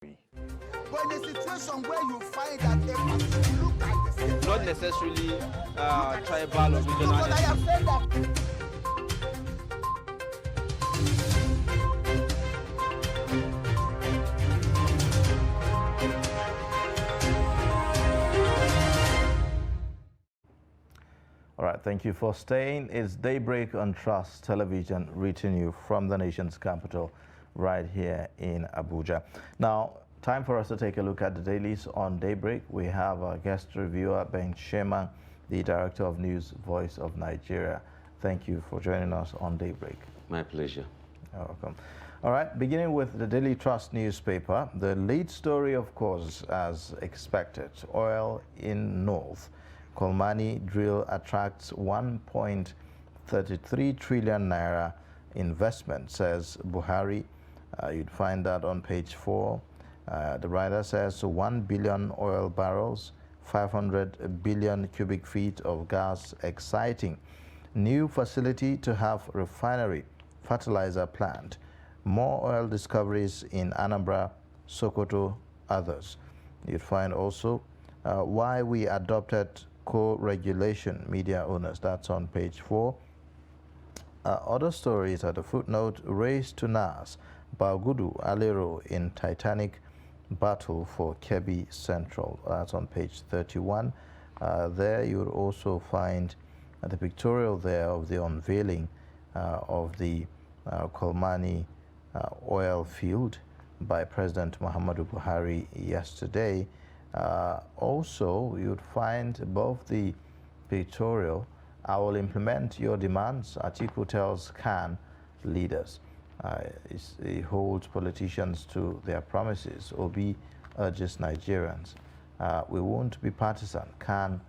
But in a situation where you find that a person look at the same, not necessarily tribal or regional. because I have said that. All right, thank you for staying. It's Daybreak on Trust Television, reaching you from the nation's capital right here in Abuja. Now, time for us to take a look at the dailies on Daybreak. We have our guest reviewer, Ben Shema, the Director of News, Voice of Nigeria. Thank you for joining us on Daybreak. My pleasure. You're welcome. All right, beginning with the Daily Trust newspaper, the lead story, of course, as expected, oil in North. Kolmani drill attracts 1.33 trillion naira investment, says Buhari. You'd find that on page 4. The writer says 1 billion oil barrels, 500 billion cubic feet of gas exciting. New facility to have refinery, fertilizer plant. More oil discoveries in Anambra, Sokoto, others. You'd find also why we adopted co-regulation media owners. That's on page 4. Other stories at the footnote, race to Nas, Bagudu Alero in Titanic battle for Kebbi Central. That's on page 31. There you would also find the pictorial there of the unveiling of the Kolmani oil field by President Muhammadu Buhari yesterday. Also, you'd find above the pictorial, I will implement your demands, Atiku tells CAN leaders. He holds politicians to their promises. Obi urges Nigerians. We won't be partisan, CAN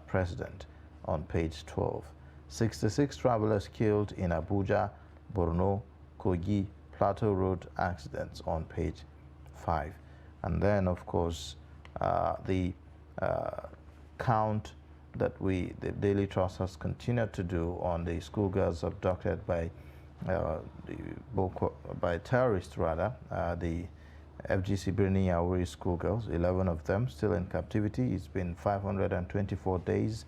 president, on page 12. 66 travelers killed in Abuja, Borno, Kogi, Plateau Road accidents on page 5. And then, of course, the count that the Daily Trust has continued to do on the schoolgirls abducted by terrorists, the FGC Birni Yauri schoolgirls, 11 of them still in captivity. It's been 524 days,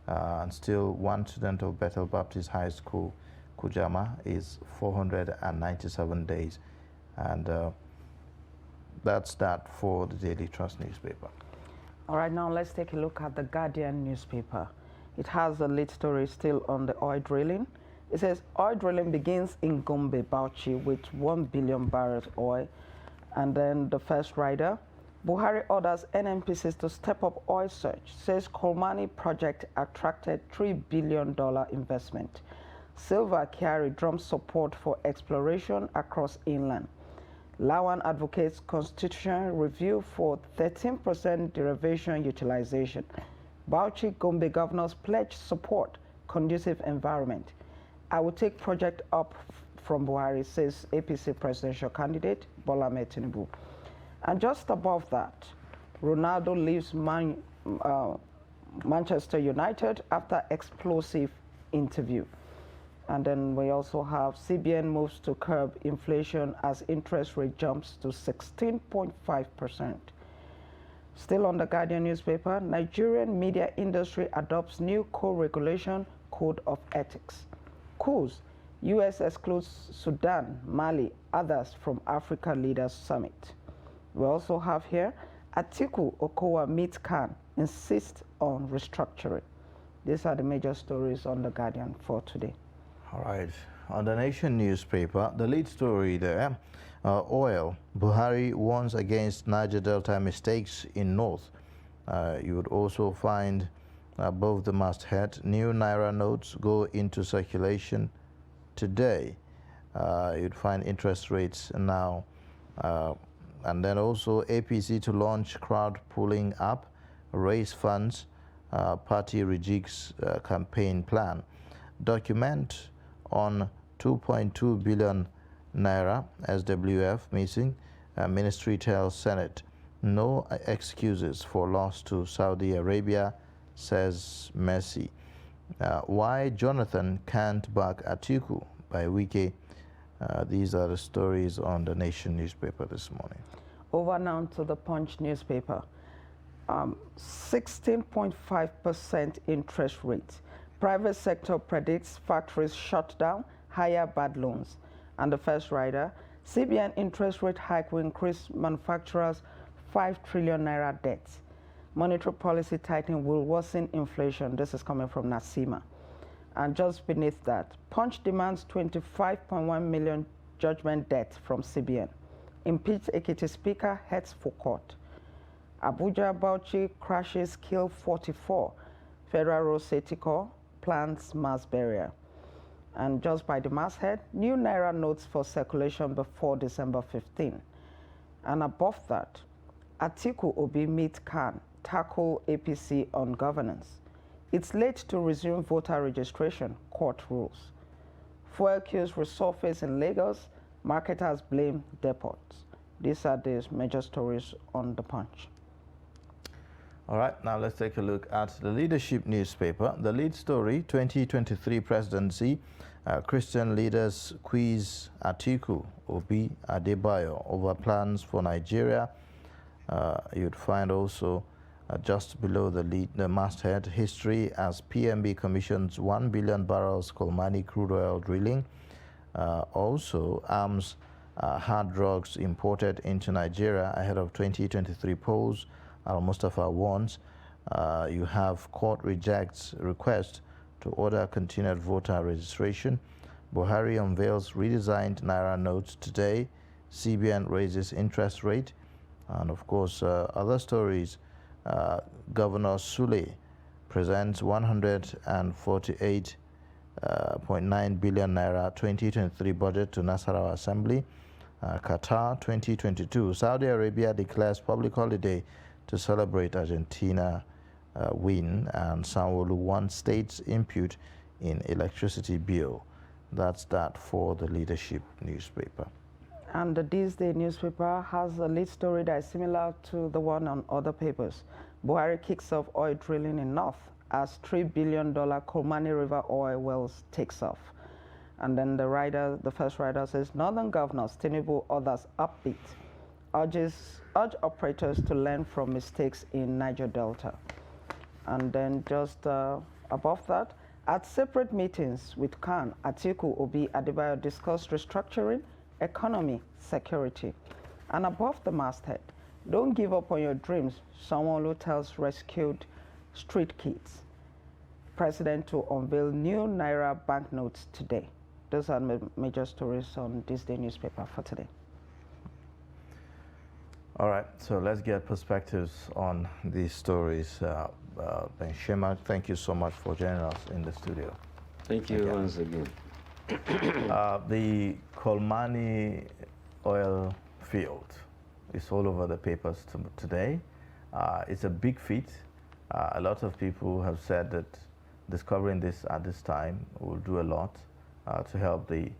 and still one student of Bethel Baptist High School, Kujama, is 497 days. And that's that for the Daily Trust newspaper. All right, now let's take a look at the Guardian newspaper. It has a lead story still on the oil drilling. It says oil drilling begins in Gombe, Bauchi with 1 billion barrels oil. And then the first rider, Buhari orders NNPCs to step up oil search, says Kolmani project attracted $3 billion investment. Silva Kyari drums support for exploration across inland. Lawan advocates constitutional review for 13% derivation utilization. Bauchi Gombe governors pledge support, conducive environment. I will take project up from Buhari, says APC presidential candidate Bola Ahmed Tinubu. And just above that, Ronaldo leaves Manchester United after explosive interview. And then we also have CBN moves to curb inflation as interest rate jumps to 16.5%. Still on the Guardian newspaper, Nigerian media industry adopts new co-regulation code of ethics. Coups, U.S. excludes Sudan, Mali, others from Africa Leaders Summit. We also have here, Atiku Okowa meets CAN, insists on restructuring. These are the major stories on the Guardian for today. All right. On the Nation newspaper, the lead story there, oil. Buhari warns against Niger Delta mistakes in North. You would also find above the masthead, new Naira notes go into circulation today. You'd find interest rates now. And then also APC to launch crowd pooling app, raise funds, party rejigs campaign plan. Document on 2.2 billion naira SWF missing. Ministry tells Senate no excuses for loss to Saudi Arabia, says Messi. Why Jonathan can't back Atiku by Wike. These are the stories on the Nation newspaper this morning. Over now to the Punch newspaper. 16.5% interest rate. Private sector predicts factories shut down, higher bad loans. And the first rider, CBN interest rate hike will increase manufacturers' 5 trillion naira debt. Monetary policy tightening will worsen inflation. This is coming from Nasima. And just beneath that, Punch demands 25.1 million judgment debt from CBN. Impeached Ekiti speaker heads for court. Abuja Bauchi crashes kill 44. Federal Road Safety Corps plans mass burial. And just by the masthead, new Naira notes for circulation before December 15. And above that, Atiku Obi meet Khan, tackle APC on governance. It's late to resume voter registration, court rules. Fuel queues resurface in Lagos, marketers blame depots. These are the major stories on the Punch. All right, now let's take a look at the Leadership newspaper. The lead story, 2023 presidency, Christian leaders quiz Atiku Obi Adebayo over plans for Nigeria. You'd find also just below the masthead, history as PMB commissions 1 billion barrels Kolmani crude oil drilling. Also, arms, hard drugs imported into Nigeria ahead of 2023 polls. Al-Mustafa warns. You have court rejects request to order continued voter registration. Buhari unveils redesigned Naira notes today. CBN raises interest rate. And of course, other stories. Governor Sule presents 148.9 billion Naira 2023 budget to Nasarawa Assembly. Qatar 2022. Saudi Arabia declares public holiday to celebrate Argentina win, and Sanwo-Olu wants states impute in electricity bill. That's that for the Leadership newspaper. And the This Day newspaper has a lead story that is similar to the one on other papers. Buhari kicks off oil drilling in North as $3 billion Kolmani River oil wells takes off. And then the first rider says, Northern governors, Tinubu, others upbeat, urge operators to learn from mistakes in Niger Delta. And then just above that, at separate meetings with Khan, Atiku Obi Adebayo discussed restructuring, economy, security. And above the masthead, don't give up on your dreams, Sanwo-Olu tells rescued street kids. President to unveil new Naira banknotes today. Those are major stories on This Day newspaper for today. All right, so let's get perspectives on these stories. Ben Shema, thank you so much for joining us in the studio. Thank you once again. The Kolmani oil field is all over the papers today. It's a big feat. A lot of people have said that discovering this at this time will do a lot to help the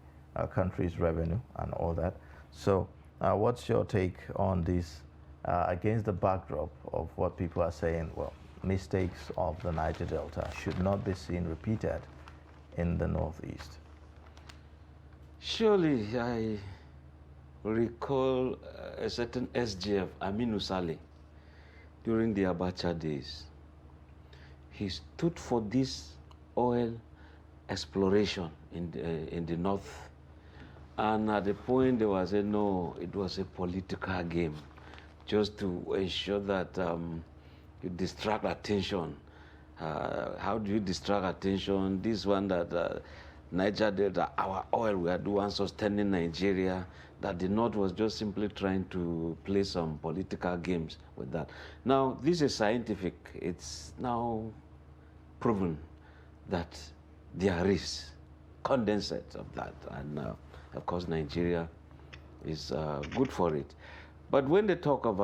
country's revenue and all that. So what's your take on this against the backdrop of what people are saying, well, mistakes of the Niger Delta should not be seen repeated in the Northeast? Surely, I recall a certain SGF, Aminu Saleh, during the Abacha days. He stood for this oil exploration in the north. And at the point they were saying, no, it was a political game, just to ensure that you distract attention. How do you distract attention? This one that Niger Delta, our oil, we are the ones sustaining Nigeria, that the North was just simply trying to play some political games with that. Now, this is scientific. It's now proven that there is condensate of that. And of course, Nigeria is good for it. But when they talk of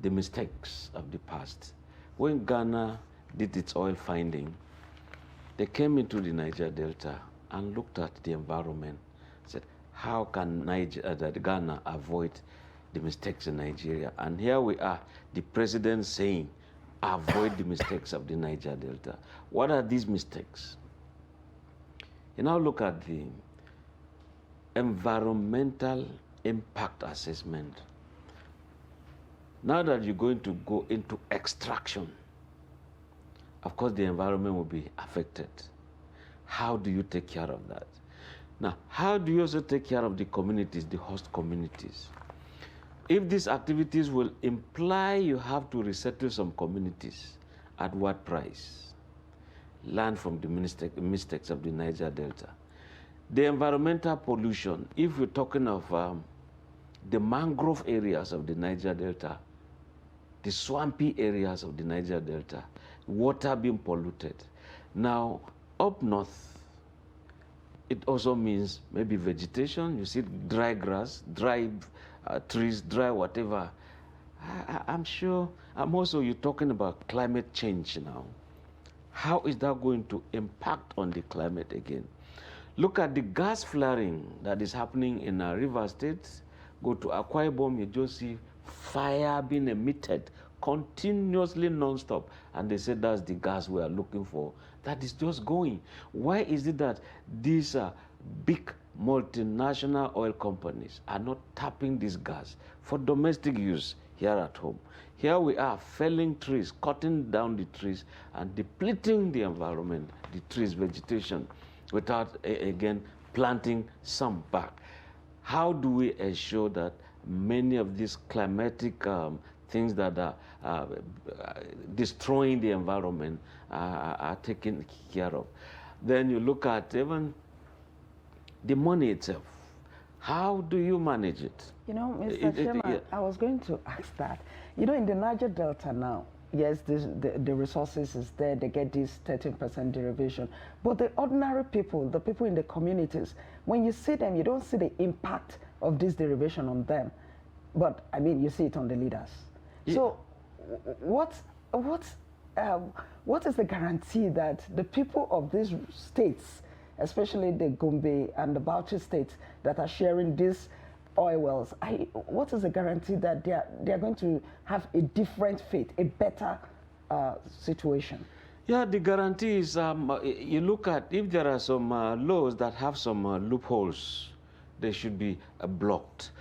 the mistakes of the past, when Ghana did its oil finding, they came into the Niger Delta and looked at the environment, said, how can Ghana avoid the mistakes in Nigeria? And here we are, the president saying, avoid the mistakes of the Niger Delta. What are these mistakes? You now look at the environmental impact assessment Now that you're going to go into extraction, of course the environment will be affected. How do you take care of that? Now, how do you also take care of the communities, the host communities? If these activities will imply you have to resettle some communities, at what price? Learn from the mistakes of the Niger Delta. The environmental pollution, if we're talking of the mangrove areas of the Niger Delta, the swampy areas of the Niger Delta, water being polluted. Now, up north, it also means maybe vegetation. You see dry grass, dry trees, dry whatever. I'm sure, you're talking about climate change now. How is that going to impact on the climate again? Look at the gas flaring that is happening in River State. Go to Akwa Ibom, you just see fire being emitted continuously non-stop. And they said that's the gas we are looking for. That is just going. Why is it that these big multinational oil companies are not tapping this gas for domestic use here at home? Here we are felling trees, cutting down the trees and depleting the environment, the trees, vegetation, without, again, planting some back. How do we ensure that many of these climatic things that are destroying the environment are taken care of? Then you look at even the money itself. How do you manage it? You know, Mr. Chairman, I was going to ask that. You know, in the Niger Delta now, yes, the resources is there, they get this 13% derivation. But the ordinary people, the people in the communities, when you see them, you don't see the impact of this derivation on them. But, I mean, you see it on the leaders. Yeah. So, what is the guarantee that the people of these states, especially the Gombe and the Bauchi states that are sharing these oil wells, what is the guarantee that they are going to have a different fate, a better situation? Yeah, the guarantee is you look at if there are some laws that have some loopholes, they should be blocked.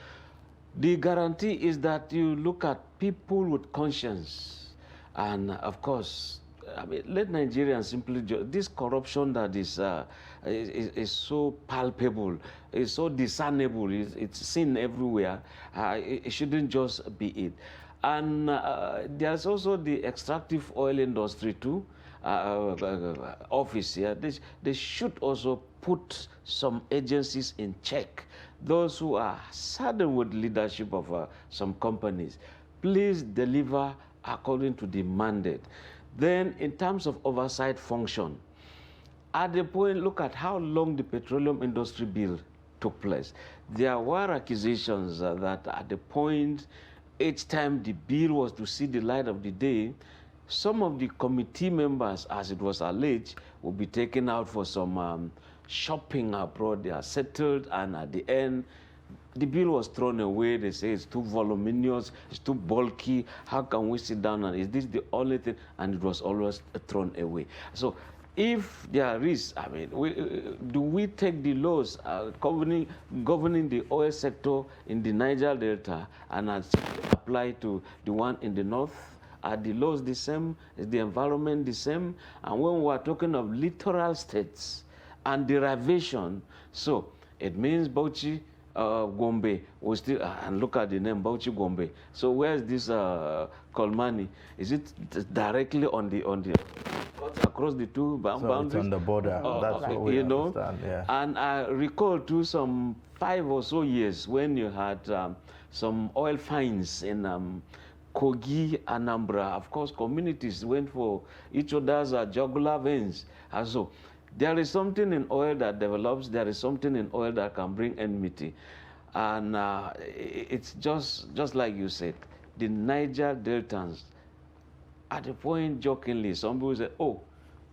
The guarantee is that you look at people with conscience, and of course, I mean, let Nigerians simply this corruption that is so palpable, is so discernible, it's seen everywhere. It shouldn't just be it. And there's also the extractive oil industry too, office here. They should also put some agencies in check. Those who are saddled with leadership of some companies, please deliver according to the mandate. Then, in terms of oversight function, at the point, look at how long the petroleum industry bill took place. There were accusations that at the point, each time the bill was to see the light of the day, some of the committee members, as it was alleged, would be taken out for some shopping abroad. They are settled, and at the end, the bill was thrown away. They say it's too voluminous, it's too bulky. How can we sit down and is this the only thing? And it was always thrown away. So if there is, I mean, do we take the laws governing the oil sector in the Niger Delta and apply to the one in the north? Are the laws the same? Is the environment the same? And when we are talking of littoral states and derivation, so it means Bauchi, Gombe was still, and look at the name, Bauchi Gombe. So where's this Kolmani? Is it directly on the across the two boundaries? So it's on the border. That's what we understand. Yeah. And I recall too some 5 or so years when you had some oil finds in Kogi, Anambra. Of course, communities went for each other's jugular veins. And so there is something in oil that develops. There is something in oil that can bring enmity. And it's just like you said, the Niger Deltans, at a point jokingly, some people say, oh,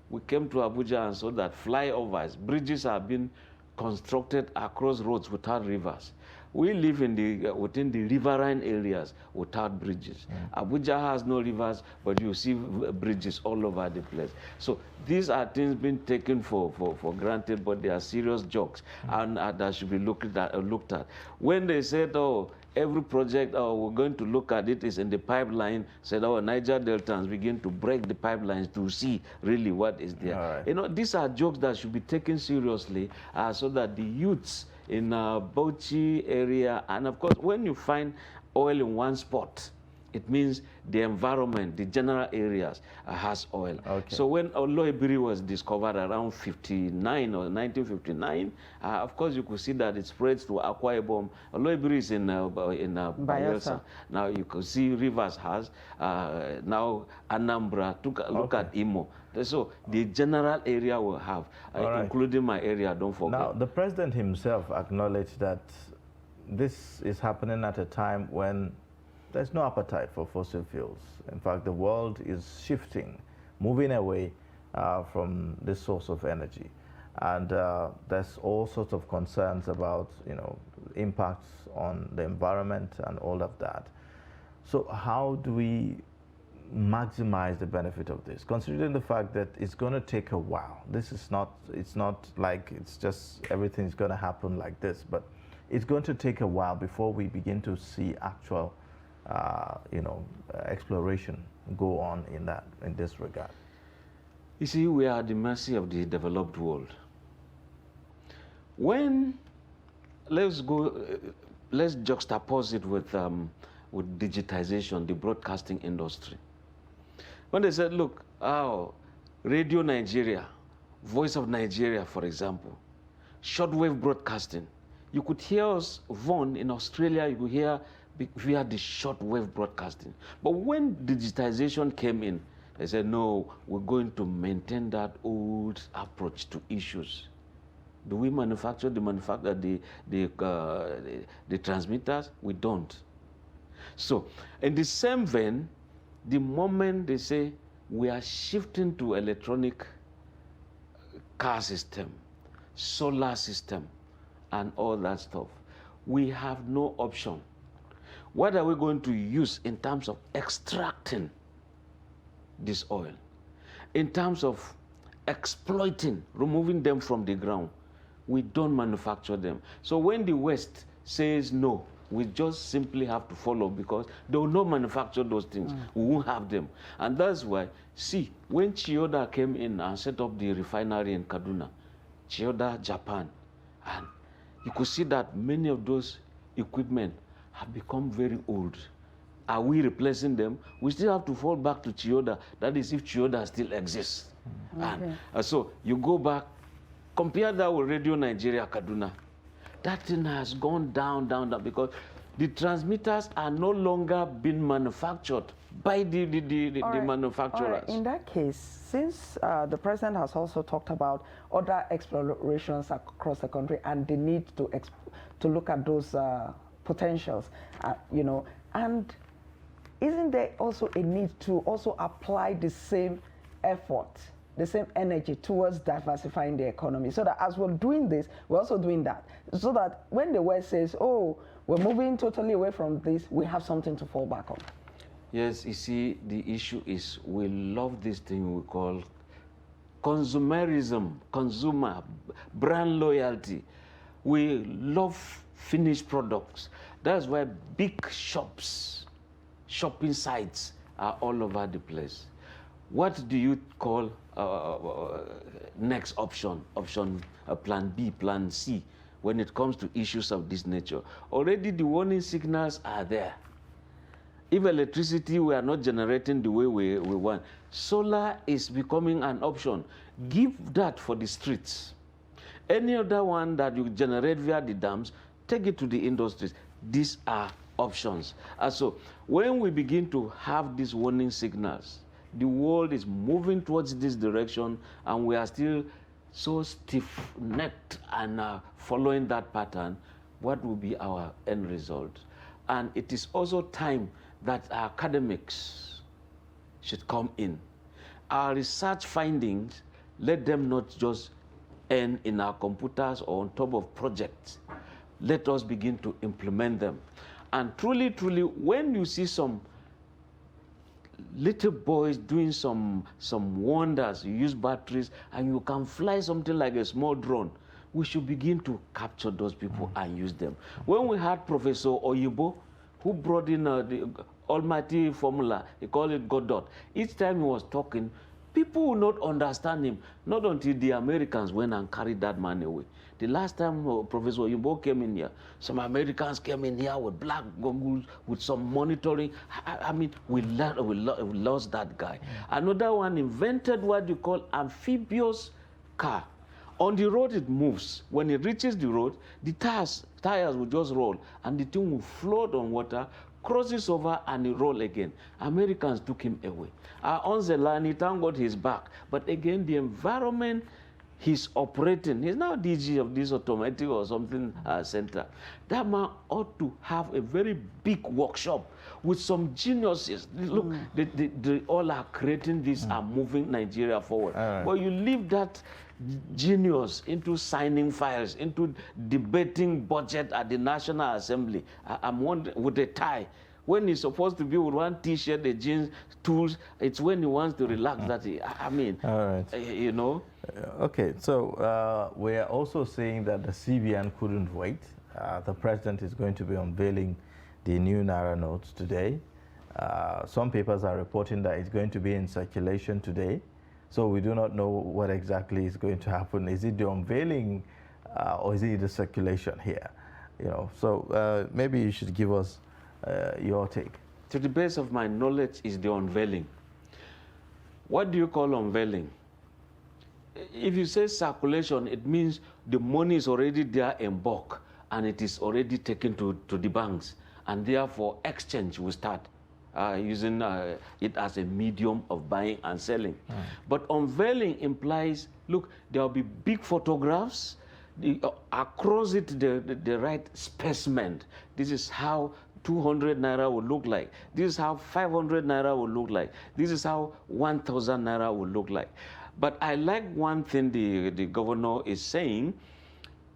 we came to Abuja and saw that flyovers, bridges have been constructed across roads without rivers. We live in the within the riverine areas without bridges. Abuja has no rivers, but you see bridges all over the place. So these are things being taken for granted, but they are serious jokes, and that should be looked at. When they said, oh, every project, we're going to look at it, is in the pipeline, said, oh, Niger Deltans begin to break the pipelines to see really what is there. Right. You know, these are jokes that should be taken seriously so that the youths in Bauchi area, and of course, when you find oil in one spot, it means the environment, the general areas has oil. Okay. So when Oloibiri was discovered around 59 or 1959, of course you could see that it spreads to Akwa Ibom. Oloibiri is in Bayelsa. Now you could see Rivers has, now Anambra, look at Imo. So the general area will have, including my area, don't forget. Now, the president himself acknowledged that this is happening at a time when there's no appetite for fossil fuels. In fact, the world is shifting, moving away from this source of energy. And there's all sorts of concerns about, you know, impacts on the environment and all of that. So how do we maximize the benefit of this, considering the fact that it's going to take a while? This is not, it's not like it's just everything's going to happen like this, but it's going to take a while before we begin to see actual exploration go on in this regard. You see, we are at the mercy of the developed world. When, let's juxtapose it with digitization, the broadcasting industry. When they said, look, Radio Nigeria, Voice of Nigeria, for example, shortwave broadcasting, you could hear us, Vaughan, in Australia, you could hear via the shortwave broadcasting. But when digitization came in, they said, no, we're going to maintain that old approach to issues. Do we manufacture the transmitters? We don't. So, in the same vein, the moment they say we are shifting to electronic car system, solar system, and all that stuff, we have no option. What are we going to use in terms of extracting this oil? In terms of exploiting, removing them from the ground, we don't manufacture them. So when the West says no, we just simply have to follow, because they will not manufacture those things. We won't have them. And that's why, see, when Chiyoda came in and set up the refinery in Kaduna, Chiyoda, Japan, and you could see that many of those equipment have become very old. Are we replacing them? We still have to fall back to Chiyoda. That is, if Chiyoda still exists. And so you go back, compare that with Radio Nigeria, Kaduna. That thing has gone down, because the transmitters are no longer being manufactured by the manufacturers. In that case, since the president has also talked about other explorations across the country and the need to look at those potentials, and isn't there also a need to also apply the same effort, the same energy towards diversifying the economy, so that as we're doing this, we're also doing that, so that when the West says, oh, we're moving totally away from this, we have something to fall back on? Yes, you see, the issue is we love this thing we call consumerism, consumer, brand loyalty. We love finished products. That's why big shops, shopping sites are all over the place. What do you call next option, plan B, plan C, when it comes to issues of this nature? Already the warning signals are there. If electricity we are not generating the way we want, solar is becoming an option. Give that for the streets. Any other one that you generate via the dams, take it to the industries. These are options. And so when we begin to have these warning signals, the world is moving towards this direction, and we are still so stiff-necked and following that pattern. What will be our end result? And it is also time that our academics should come in. Our research findings, let them not just end in our computers or on top of projects. let us begin to implement them. And truly, truly, when you see some little boys doing some wonders, you use batteries, and you can fly something like a small drone, we should begin to capture those people and use them. When we had Professor Oyibo, who brought in the almighty formula, he called it Godot. Each time he was talking, people would not understand him, not until the Americans went and carried that man away. The last time Professor Oyibo came in here, some Americans came in here with black goggles, with some monitoring. I mean, we lost that guy. Another one invented what you call amphibious car. On the road, it moves. When it reaches the road, the tires will just roll, and the thing will float on water, crosses over, and it roll again. Americans took him away. Onzelani, thank God he's back. But again, the environment he's operating, he's now DG of this automatic or something center. That man ought to have a very big workshop with some geniuses. Look, they all are creating this and moving Nigeria forward. But you leave that genius into signing files, into debating budget at the National Assembly. I'm wondering, with a tie. When he's supposed to be with one T-shirt, the jeans, tools, it's when he wants to relax that I mean, you know. Okay, so we are also saying that the CBN couldn't wait. The president is going to be unveiling the new Naira notes today. Some papers are reporting that it's going to be in circulation today. So we do not know what exactly is going to happen. Is it the unveiling or is it the circulation here? You know, so maybe you should give us your take. To the best of my knowledge is the unveiling. What do you call unveiling? If you say circulation, it means the money is already there in bulk and it is already taken to the banks, and therefore exchange will start. Using it as a medium of buying and selling. But unveiling implies, look, there will be big photographs, across it the right specimen. This is how 200 Naira will look like. This is how 500 Naira will look like. This is how 1,000 Naira will look like. But I like one thing the governor is saying,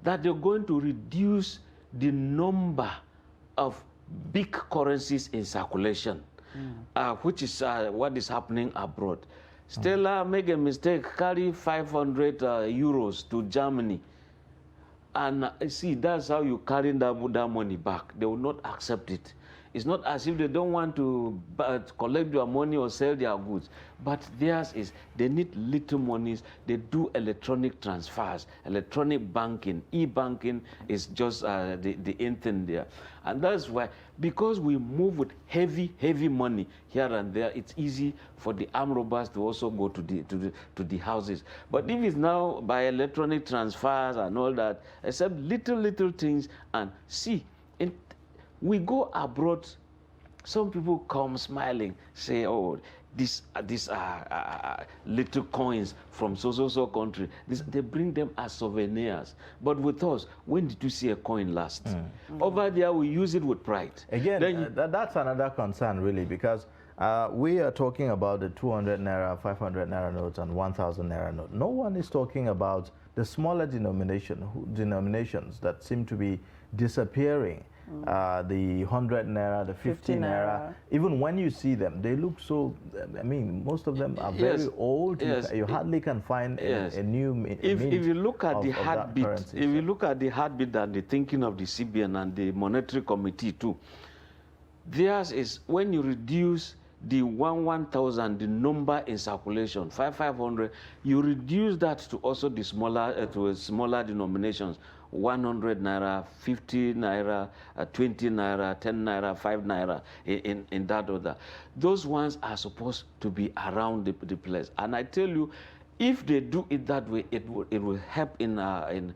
that they're going to reduce the number of big currencies in circulation, which is what is happening abroad. Stella make a mistake, carry 500 euros to Germany. And see, that's how you carry that money back. They will not accept it. It's not as if they don't want to collect their money or sell their goods, but theirs is they need little monies. They do electronic transfers, electronic banking. E-banking is just the in thing there. And that's why, because we move with heavy money here and there, it's easy for the armed robbers to also go to the houses. But if it's now by electronic transfers and all that, except little things, and see, we go abroad, some people come smiling, say, oh, these little coins from so country. They bring them as souvenirs. But with us, when did you see a coin last? Over there, we use it with pride. Again, that's another concern, really, because we are talking about the 200 Naira, 500 Naira notes and 1,000 Naira note. No one is talking about the smaller denominations that seem to be disappearing. The 100 Naira, the 50 Naira, even when you see them, they look so, I mean, most of them are very old. You hardly can find a new if you look at the heartbeat, if you look at the heartbeat and the thinking of the CBN and the Monetary Committee too, theirs is when you reduce the 1,000, the number in circulation, 500, you reduce that to also the smaller denominations. 100 Naira, 50 Naira, 20 Naira, 10 Naira, 5 Naira, in that order. Those ones are supposed to be around the place. And I tell you, if they do it that way, it will help in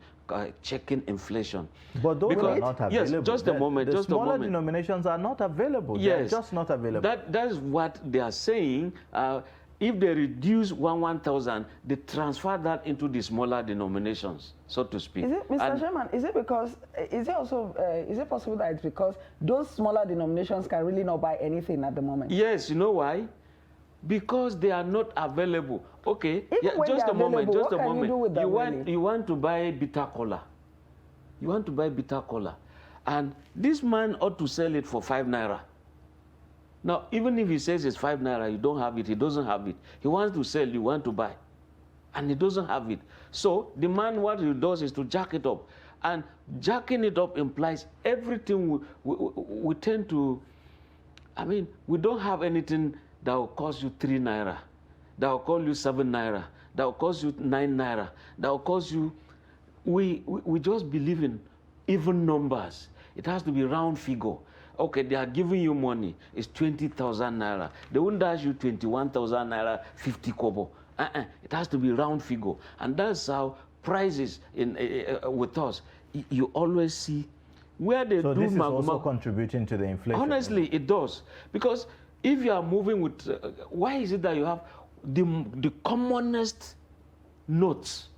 checking inflation. But those are not available. Yes, just a moment. The smaller denominations are not available. Yes. They're just not available. That is what they are saying. If they reduce 1,000, they transfer that into the smaller denominations, so to speak. Is it, Mr. Chairman, is it because, is it possible that it's because those smaller denominations can really not buy anything at the moment? Yes, you know why? Because they are not available. Okay, just a moment, just a moment. You want to buy bitter cola. You want to buy bitter cola. And this man ought to sell it for 5 naira. Now, even if he says it's 5 naira, you don't have it, he doesn't have it. He wants to sell, you want to buy. And he doesn't have it. So the man, what he does is to jack it up. And jacking it up implies everything we tend to, I mean, we don't have anything that will cost you 3 naira, that will cost you 7 naira, that will cost you 9 naira, that will cost you, we just believe in even numbers. It has to be round figure. Okay, they are giving you money, it's 20,000 naira. They won't dash you 21,000 naira, 50 kobo. It has to be round figure. And that's how prices with us, you always see where they so do this is also contributing to the inflation. Honestly, it does. Because if you are moving with, why is it that you have the commonest notes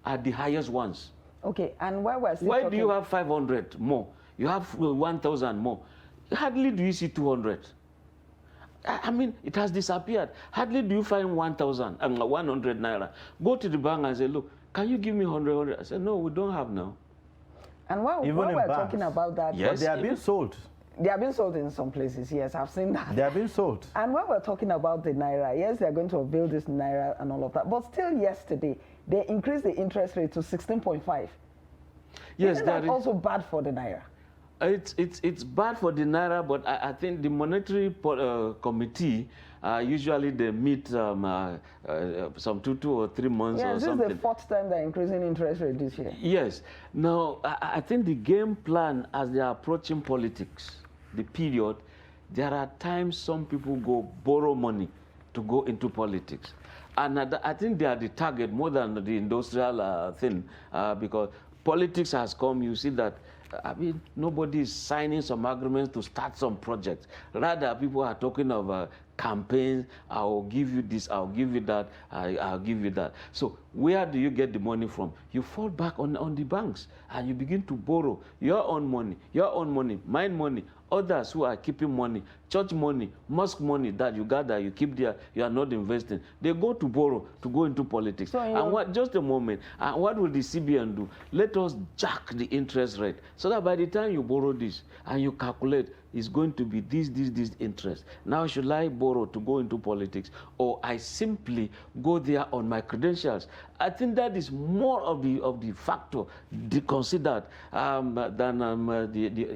are the highest ones? Okay, and why we're still Why talking... do you have 500 more? You have 1,000 more. Hardly do you see 200. I mean, it has disappeared. Hardly do you find 1,000, 100 naira. Go to the bank and say, look, can you give me 100? I said, no, we don't have now. And while we're talking about that... Yes, but they are being sold. They are being sold in some places, yes, I've seen that. They are being sold. And when we're talking about the naira, yes, they're going to unveil this naira and all of that. But still yesterday, they increased the interest rate to 16.5. Yes, Isn't that also bad for the naira? It's bad for the naira, but I think the monetary committee, usually they meet some 2 or 3 months or something. This is the 4th time they're increasing interest rate this year. Yes. Now, I think the game plan as they are approaching politics, the period, there are times some people go borrow money to go into politics. And I think they are the target more than the industrial thing, because politics has come, you see that, I mean, nobody is signing some agreements to start some projects. Rather, people are talking of campaigns, I'll give you this, I'll give you that, I'll give you that. So where do you get the money from? You fall back on the banks and you begin to borrow your own money, mine money, others who are keeping money, church money, mosque money that you gather, you keep there, you are not investing. They go to borrow to go into politics. So, and just a moment, what will the CBN do? Let us jack the interest rate so that by the time you borrow this and you calculate, it's going to be this interest. Now, should I borrow to go into politics, or I simply go there on my credentials? I think that is more of the factor considered than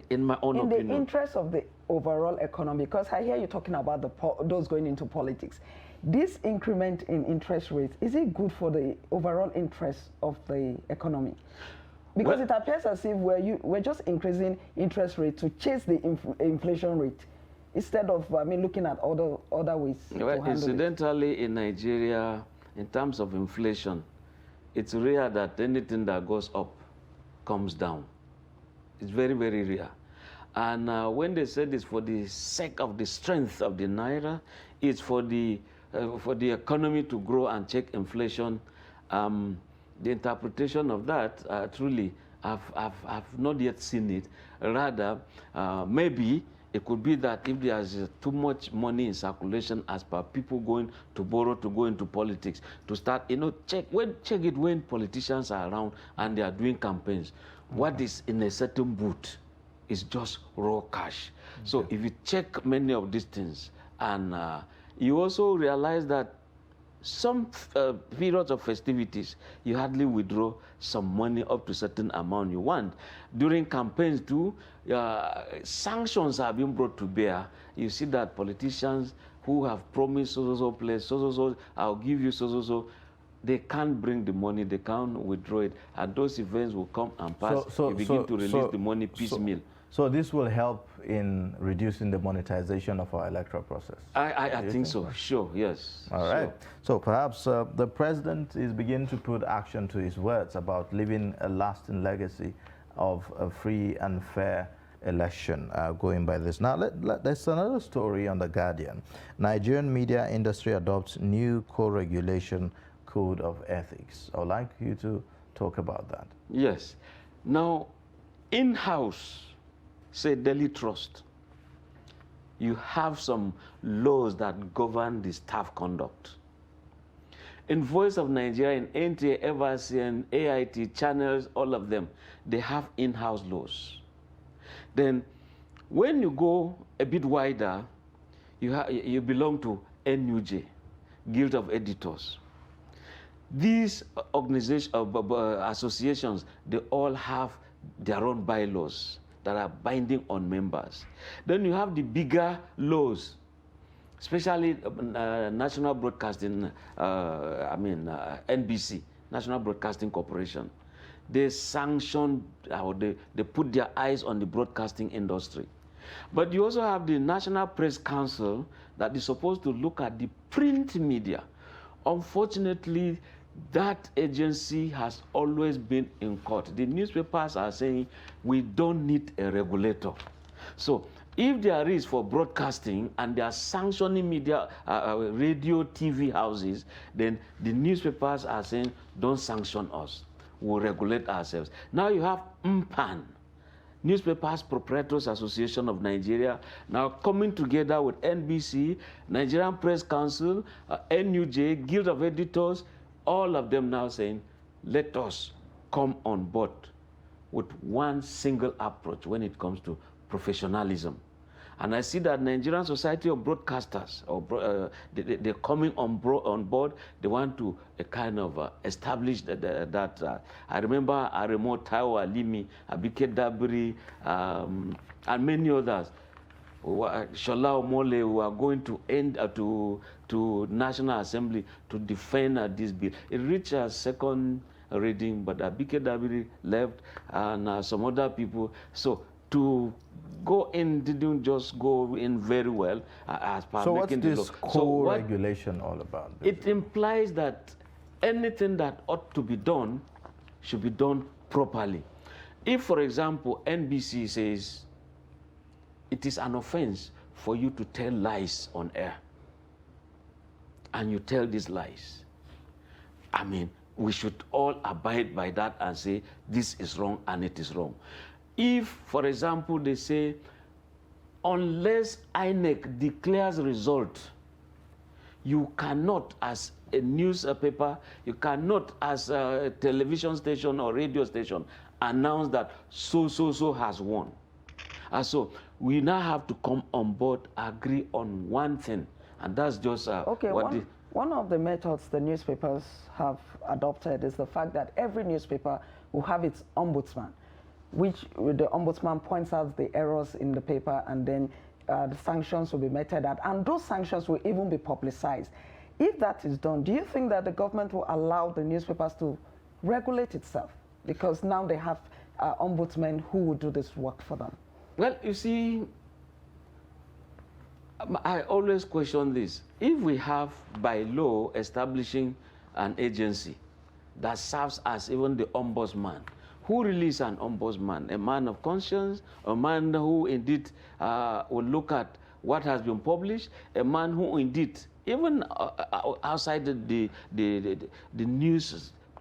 in my own opinion. In the interest of the overall economy, because I hear you talking about those going into politics. This increment in interest rates, is it good for the overall interest of the economy? Because it appears as if we're just increasing interest rate to chase the inflation rate instead of, I mean, looking at other ways to handle incidentally, it. in Nigeria, in terms of inflation, it's rare that anything that goes up comes down. It's very, very rare. And when they said it's for the sake of the strength of the naira, it's for the economy to grow and check inflation. The interpretation of that, truly, I've not yet seen it. Rather, maybe it could be that if there's too much money in circulation as per people going to borrow to go into politics, to start, check it when politicians are around and they are doing campaigns. Okay. What is in a certain booth is just raw cash. Okay. So if you check many of these things, and you also realize that some periods of festivities, you hardly withdraw some money up to a certain amount you want. During campaigns too, sanctions are being brought to bear. You see that politicians who have promised so place, I'll give you so, they can't bring the money, they can't withdraw it, and those events will come and pass. You begin to release the money piecemeal. So this will help in reducing the monetization of our electoral process? I think so, sure, yes. All right. So perhaps the president is beginning to put action to his words about leaving a lasting legacy of a free and fair election going by this. Now, there's another story on The Guardian. Nigerian media industry adopts new co-regulation code of ethics. I would like you to talk about that. Yes. Now, in-house, say Daily Trust, you have some laws that govern the staff conduct. In Voice of Nigeria, in NTA, FRCN, AIT, channels, all of them, they have in-house laws. Then when you go a bit wider, you belong to NUJ, Guild of Editors. These associations, they all have their own bylaws that are binding on members. Then you have the bigger laws, especially National Broadcasting, NBC, National Broadcasting Corporation. They sanction, they put their eyes on the broadcasting industry. But you also have the National Press Council that is supposed to look at the print media. Unfortunately, that agency has always been in court. The newspapers are saying we don't need a regulator. So if there is for broadcasting and they are sanctioning media, radio, TV houses, then the newspapers are saying don't sanction us. We'll regulate ourselves. Now you have MPAN, Newspapers Proprietors Association of Nigeria, now coming together with NBC, Nigerian Press Council, NUJ, Guild of Editors, all of them now saying, let us come on board with one single approach when it comes to professionalism. And I see that Nigerian Society of Broadcasters, they're coming on board. They want to kind of establish that. I remember Aremo Taiwo Alimi, Abike Dabiri, and many others. Shola Omole, who are going to end to National Assembly to defend this bill. It reached a second reading, but Abike Dabiri left, and some other people. So to go in didn't just go in very well as per so what's making the this law. co-regulation all about? It implies that anything that ought to be done should be done properly. If, for example, NBC says it is an offense for you to tell lies on air, and you tell these lies, I mean, we should all abide by that and say this is wrong and it is wrong. If, for example, they say, unless INEC declares result, you cannot, as a newspaper, you cannot, as a television station or radio station, announce that so has won. And so we now have to come on board, agree on one thing, and that's just okay. One of the methods the newspapers have adopted is the fact that every newspaper will have its ombudsman, which the ombudsman points out the errors in the paper, and then the sanctions will be meted at, and those sanctions will even be publicized. If that is done, do you think that the government will allow the newspapers to regulate itself? Because now they have ombudsmen who will do this work for them. Well, you see, I always question this. If we have by law establishing an agency that serves as even the ombudsman, who really is an ombudsman? A man of conscience, a man who indeed will look at what has been published, a man who indeed, even outside the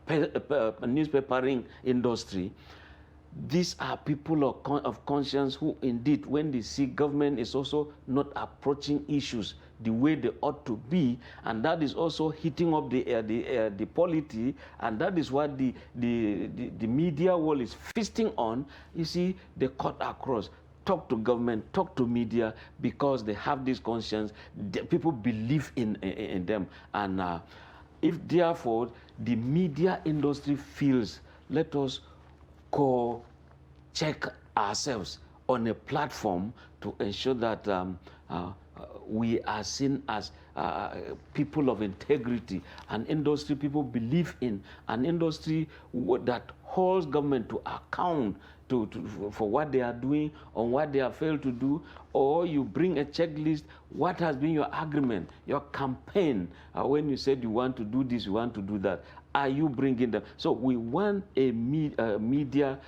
newspapering industry, these are people of conscience who indeed, when they see government is also not approaching issues the way they ought to be, and that is also hitting up the polity, and that is what the media world is feasting on. You see, they cut across. Talk to government, talk to media, because they have this conscience. People believe in them, and if therefore the media industry feels, let us check ourselves on a platform to ensure that we are seen as people of integrity, an industry people believe in, an industry that holds government to account for what they are doing or what they have failed to do, or you bring a checklist, what has been your agreement, your campaign, when you said you want to do this, you want to do that. Are you bringing them? So we want a media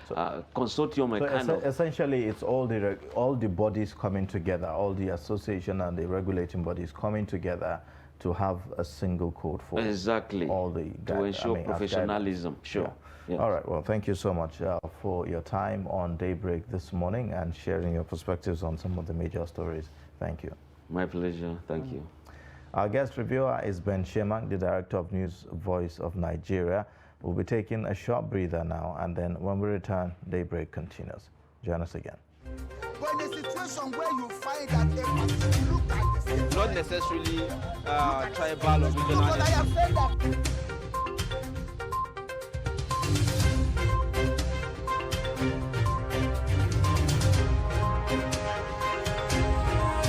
consortium. Essentially, it's all the bodies coming together, all the association and the regulating bodies coming together to have a single code for exactly all the to ensure professionalism. Sure. Yeah. Yes. All right. Well, thank you so much for your time on Daybreak this morning and sharing your perspectives on some of the major stories. Thank you. My pleasure. Thank you. Our guest reviewer is Ben Shemak, the Director of News Voice of Nigeria. We'll be taking a short breather now, and then when we return, Daybreak continues. Join us again. But in a situation where you find that a person look like the same, Not necessarily tribal or regional. but I have said that